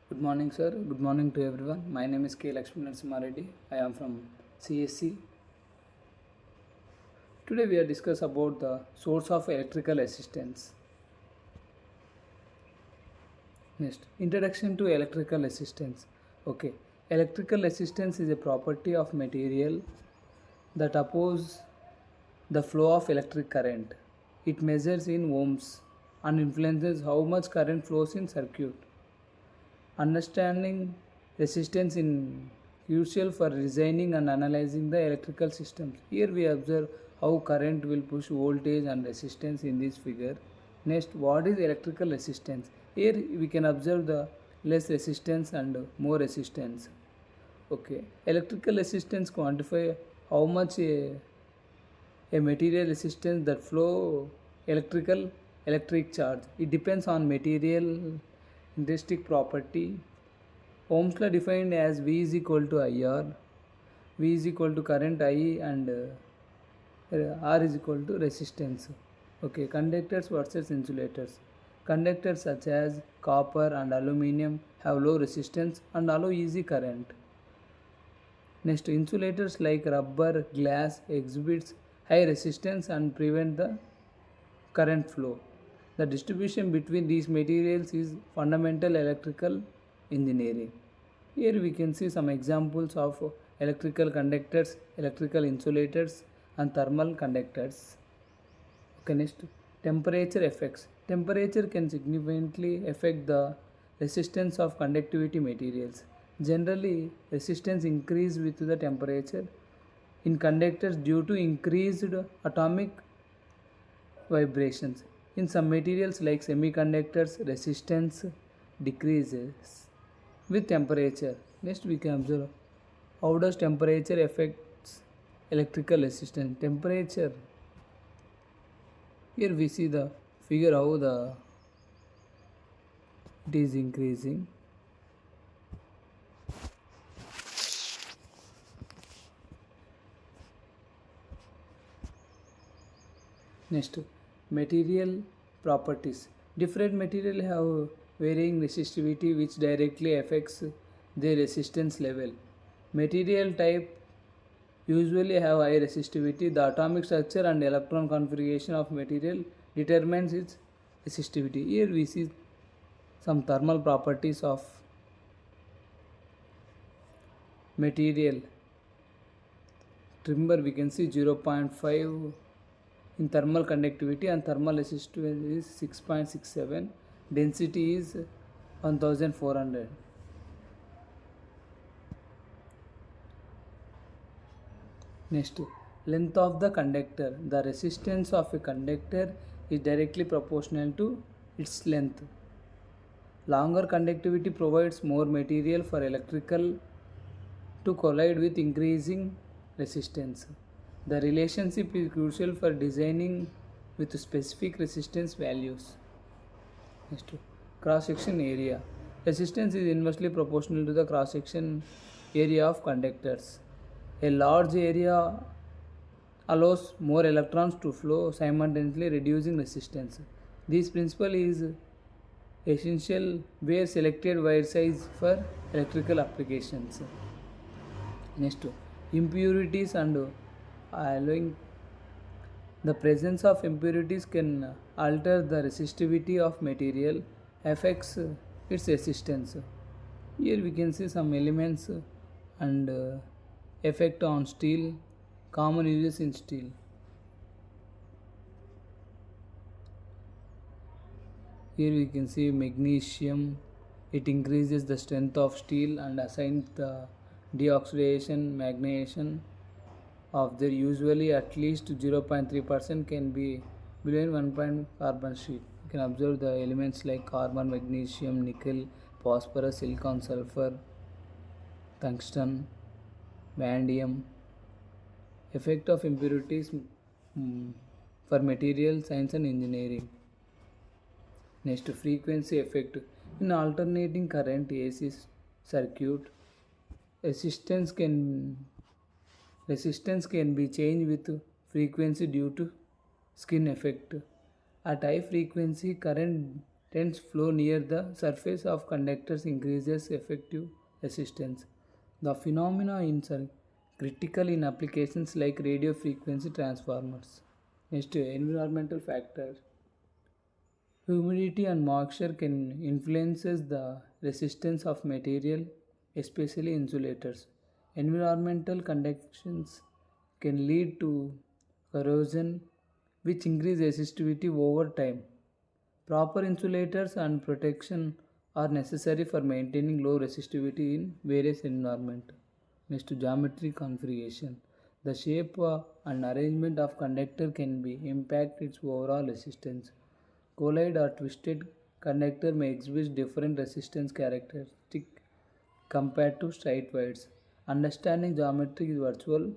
Good morning, sir. Good morning to everyone. My name is K. Lakshmi Narasimhareddy. I am from CSC. Today we are discuss about the source of electrical resistance. Next, introduction to electrical resistance. Okay, electrical resistance is a property of material that oppose the flow of electric current. It measures in ohms and influences how much current flows in circuit. Understanding resistance is crucial for designing and analyzing the electrical systems. Here we observe how current will push voltage and resistance in this figure. Next, what is electrical resistance? Here we can observe the less resistance and more resistance. Okay, electrical resistance quantify how much a material resistance that flow electric charge. It depends on material intrinsic property. Ohm's law defined as V is equal to IR, V is equal to current I, and R is equal to resistance. Okay, conductors versus insulators. Conductors such as copper and aluminum have low resistance and allow easy current. Next, insulators like rubber, glass exhibits high resistance and prevent the current flow. The distribution between these materials is fundamental electrical engineering. Here we can see some examples of electrical conductors, electrical insulators, and thermal conductors. Okay, next, temperature effects. Temperature can significantly affect the resistance of conductivity materials. Generally, resistance increases with the temperature in conductors due to increased atomic vibrations. In some materials like semiconductors, resistance decreases with temperature. Next, we can observe how does temperature affects electrical resistance. Temperature. Here we see the figure how the it is increasing. Next, material properties. Different material have varying resistivity which directly affects their resistance level. Material type usually have high resistivity. The atomic structure and electron configuration of material determines its resistivity. Here we see some thermal properties of material. Timber we can see 0.5 in thermal conductivity and thermal resistivity is 6.67. Density is 1400. Next, length of the conductor. The resistance of a conductor is directly proportional to its length. Longer conductivity provides more material for electrical to collide with increasing resistance. The relationship is crucial for designing with specific resistance values. Next, cross section area. Resistance is inversely proportional to the cross section area of conductors. A large area allows more electrons to flow simultaneously, reducing resistance. This principle is essential where selected wire size for electrical applications. Next, impurities and allowing the presence of impurities can alter the resistivity of material, affects its resistance. Here we can see some elements and effect on steel, common uses in steel. Here we can see magnesium. It increases the strength of steel and assigns the deoxidation, magnesium of their usually at least 0.3% can be below 1 carbon sheet. You can observe the elements like carbon, magnesium, nickel, phosphorus, silicon, sulfur, tungsten, vanadium. Effect of impurities for material science and engineering. Next, frequency effect. In alternating current AC circuit, resistance can resistance can be changed with frequency due to skin effect. At high frequency, current Tents flow near the surface of conductors increases effective resistance. The phenomena is critical in applications like radio frequency transformers. Next, environmental factors. Humidity and moisture can influences the resistance of material, especially insulators. Environmental conditions can lead to corrosion, which increase resistivity over time. Proper insulators and protection are necessary for maintaining low resistivity in various environments. Next, geometry configuration. The shape and arrangement of conductor can be impact its overall resistance. Collide or twisted conductor may exhibit different resistance characteristics compared to straight wires. Understanding geometry is virtual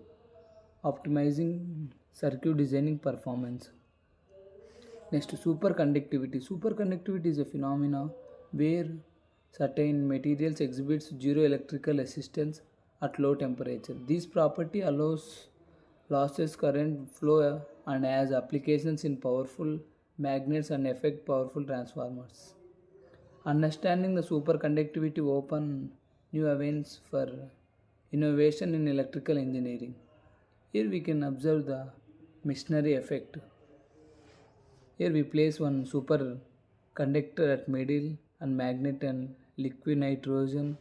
optimizing circuit designing performance. Next, superconductivity. Superconductivity is a phenomena where certain materials exhibits zero electrical resistance at low temperature. This property allows losses current flow and has applications in powerful magnets and effect powerful transformers. Understanding the superconductivity open new avenues for innovation in electrical engineering. Here we can observe the missionary effect. Here we place one superconductor at middle and magnet and liquid nitrogen.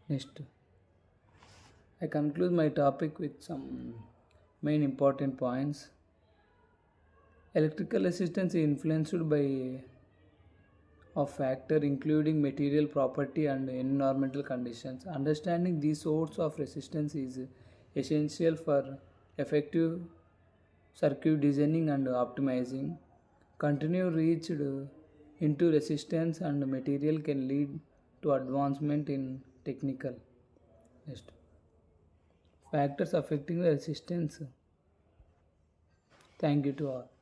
Next, I conclude my topic with some main important points. Electrical resistance is influenced by of factor including material property and environmental conditions. Understanding these sorts of resistance is essential for effective circuit designing and optimizing. Continue reached into resistance and material can lead to advancement in technical. Next, factors affecting the resistance. Thank you to all.